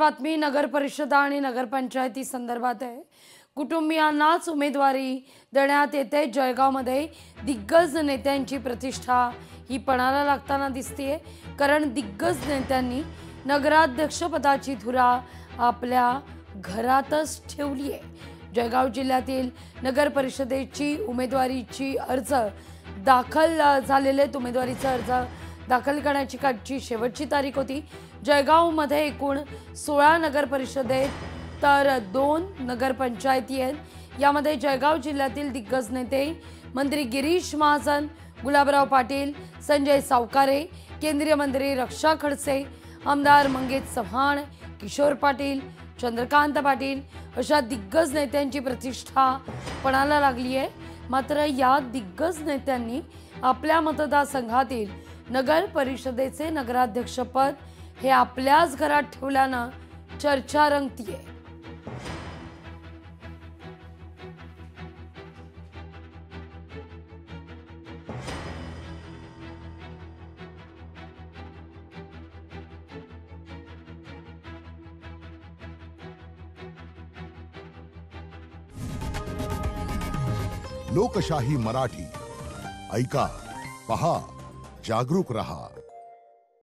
बातमी नगर परिषदा आणि नगरपंचायती संदर्भात आहे। कुटुंबियांनाच उमेदवारी देण्यात येते। जळगावमध्ये दिग्गज नेत्यांची प्रतिष्ठा ही पणाला लागताना दिसतेय, कारण दिग्गज नेत्यांनी नगराध्यक्षपदाची धुरा आपल्या घरातच ठेवली आहे। जळगाव जिल्ह्यातील नगर परिषदेची उमेदवारीची अर्ज दाखल झालेले उमेदवारीचा अर्ज दाखल करण्याची कालची शेवटची तारीख होती। जळगावमध्ये एकूण 16 नगर परिषदेत तर 2 नगरपंचायती आहेत। यामध्ये जळगाव जिल्ह्यातील दिग्गज नेते मंत्री गिरीश महाजन, गुलाबराव पाटील, संजय सावकारे, केंद्रीय मंत्री रक्षा खडसे, आमदार मंगेश चव्हाण, किशोर पाटील, चंद्रकांत पाटील अशा दिग्गज नेत्यांची प्रतिष्ठा पणाला लागली आहे। मात्र या दिग्गज नेत्यांनी आपल्या मतदारसंघातील नगर परिषदेचे नगराध्यक्षपद हे आपल्याच घरात ठेवल्यानं चर्चा रंगतीये। लोकशाही मराठी ऐका, पहा, जागरूक रहा।